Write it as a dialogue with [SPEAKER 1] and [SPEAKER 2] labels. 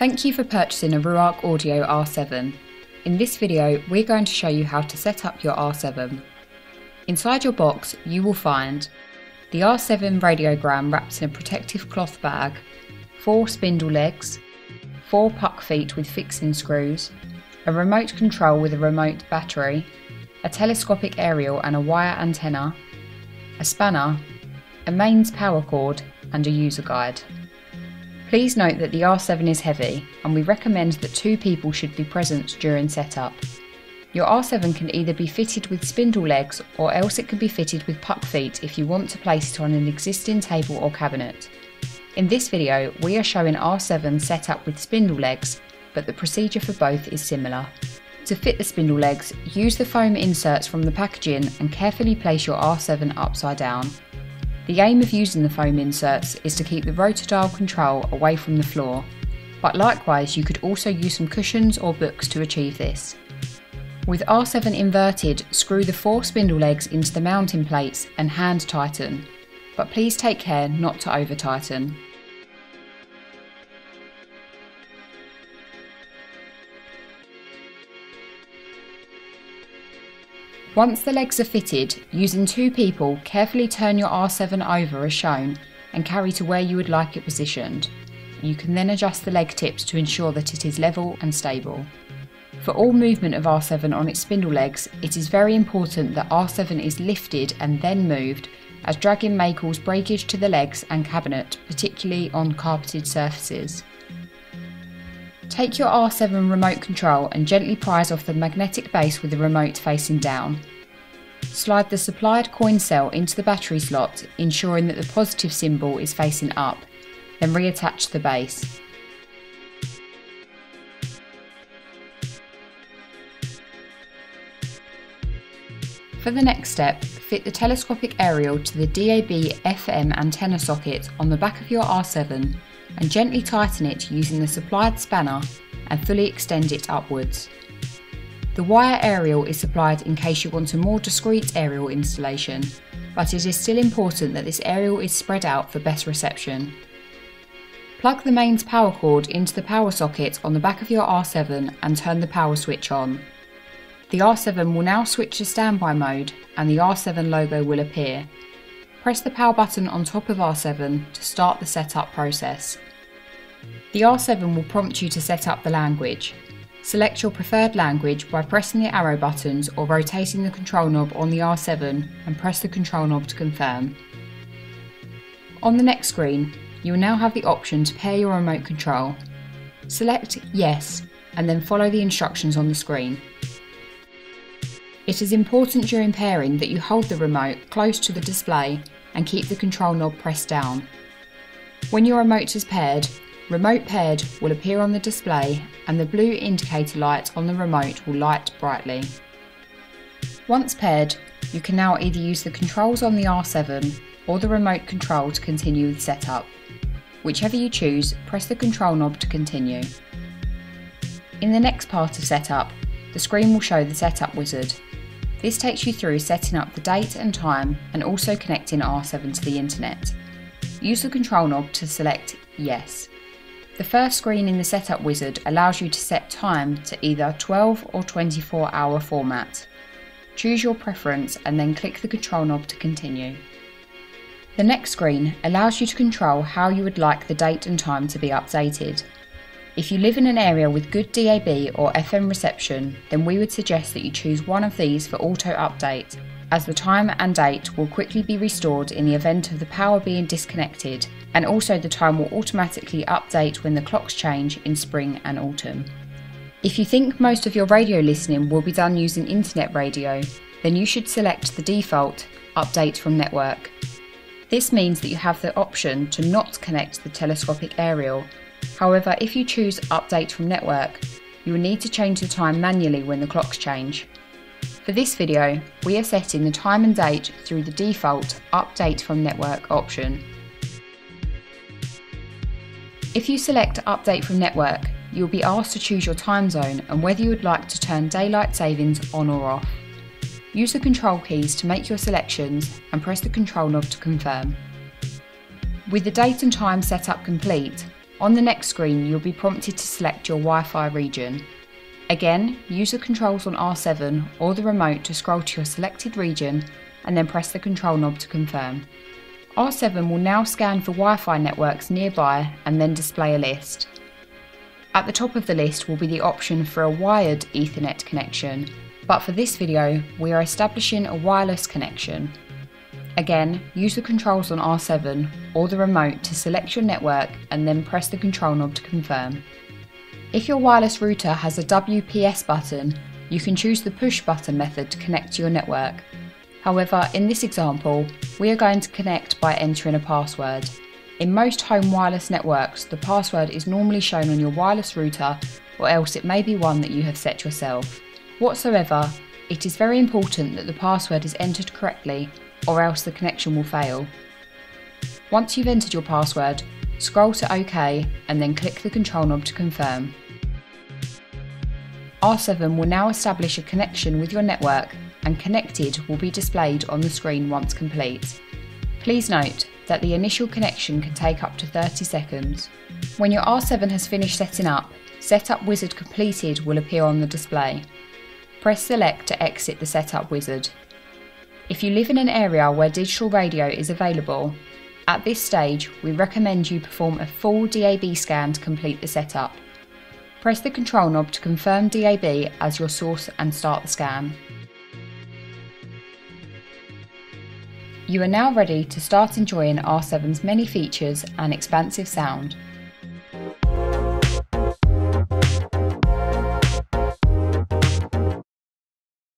[SPEAKER 1] Thank you for purchasing a Ruark Audio R7. In this video, we're going to show you how to set up your R7. Inside your box, you will find the R7 radiogram wrapped in a protective cloth bag, 4 spindle legs, 4 puck feet with fixing screws, a remote control with a remote battery, a telescopic aerial and a wire antenna, a spanner, a mains power cord and a user guide. Please note that the R7 is heavy and we recommend that 2 people should be present during setup. Your R7 can either be fitted with spindle legs or else it can be fitted with puck feet if you want to place it on an existing table or cabinet. In this video we are showing R7 set up with spindle legs, but the procedure for both is similar. To fit the spindle legs, use the foam inserts from the packaging and carefully place your R7 upside down. The aim of using the foam inserts is to keep the rotor dial control away from the floor, but likewise you could also use some cushions or books to achieve this. With R7 inverted, screw the 4 spindle legs into the mounting plates and hand tighten, but please take care not to over tighten. Once the legs are fitted, using 2 people, carefully turn your R7 over as shown and carry to where you would like it positioned. You can then adjust the leg tips to ensure that it is level and stable. For all movement of R7 on its spindle legs, it is very important that R7 is lifted and then moved, as dragging may cause breakage to the legs and cabinet, particularly on carpeted surfaces. Take your R7 remote control and gently prise off the magnetic base with the remote facing down. Slide the supplied coin cell into the battery slot, ensuring that the positive symbol is facing up, then reattach the base. For the next step, fit the telescopic aerial to the DAB FM antenna socket on the back of your R7 and gently tighten it using the supplied spanner and fully extend it upwards. The wire aerial is supplied in case you want a more discreet aerial installation, but it is still important that this aerial is spread out for best reception. Plug the mains power cord into the power socket on the back of your R7 and turn the power switch on. The R7 will now switch to standby mode and the R7 logo will appear. Press the power button on top of R7 to start the setup process. The R7 will prompt you to set up the language. Select your preferred language by pressing the arrow buttons or rotating the control knob on the R7 and press the control knob to confirm. On the next screen, you will now have the option to pair your remote control. Select Yes and then follow the instructions on the screen. It is important during pairing that you hold the remote close to the display and keep the control knob pressed down. When your remote is paired, Remote Paired will appear on the display and the blue indicator light on the remote will light brightly. Once paired, you can now either use the controls on the R7 or the remote control to continue the setup. Whichever you choose, press the control knob to continue. In the next part of setup, the screen will show the setup wizard. This takes you through setting up the date and time and also connecting R7 to the internet. Use the control knob to select Yes. The first screen in the setup wizard allows you to set time to either 12 or 24-hour format. Choose your preference and then click the control knob to continue. The next screen allows you to control how you would like the date and time to be updated. If you live in an area with good DAB or FM reception, then we would suggest that you choose one of these for auto update, as the time and date will quickly be restored in the event of the power being disconnected, and also the time will automatically update when the clocks change in spring and autumn. If you think most of your radio listening will be done using internet radio, then you should select the default Update from Network. This means that you have the option to not connect the telescopic aerial. However, if you choose Update from Network, you will need to change the time manually when the clocks change. For this video, we are setting the time and date through the default Update from Network option. If you select Update from Network, you will be asked to choose your time zone and whether you would like to turn daylight savings on or off. Use the control keys to make your selections and press the control knob to confirm. With the date and time setup complete, On the next screen, you'll be prompted to select your Wi-Fi region. Again, use the controls on R7 or the remote to scroll to your selected region and then press the control knob to confirm. R7 will now scan for Wi-Fi networks nearby and then display a list. At the top of the list will be the option for a wired Ethernet connection, but for this video we are establishing a wireless connection. Again, use the controls on R7 or the remote to select your network and then press the control knob to confirm. If your wireless router has a WPS button, you can choose the push button method to connect to your network. However, in this example, we are going to connect by entering a password. In most home wireless networks, the password is normally shown on your wireless router, or else it may be one that you have set yourself. Whatsoever, it is very important that the password is entered correctly, or else the connection will fail. Once you've entered your password, scroll to OK and then click the control knob to confirm. R7 will now establish a connection with your network, and connected will be displayed on the screen once complete. Please note that the initial connection can take up to 30 seconds. When your R7 has finished setting up, Setup Wizard completed will appear on the display. Press select to exit the setup wizard. If you live in an area where digital radio is available, at this stage we recommend you perform a full DAB scan to complete the setup. Press the control knob to confirm DAB as your source and start the scan. You are now ready to start enjoying R7's many features and expansive sound.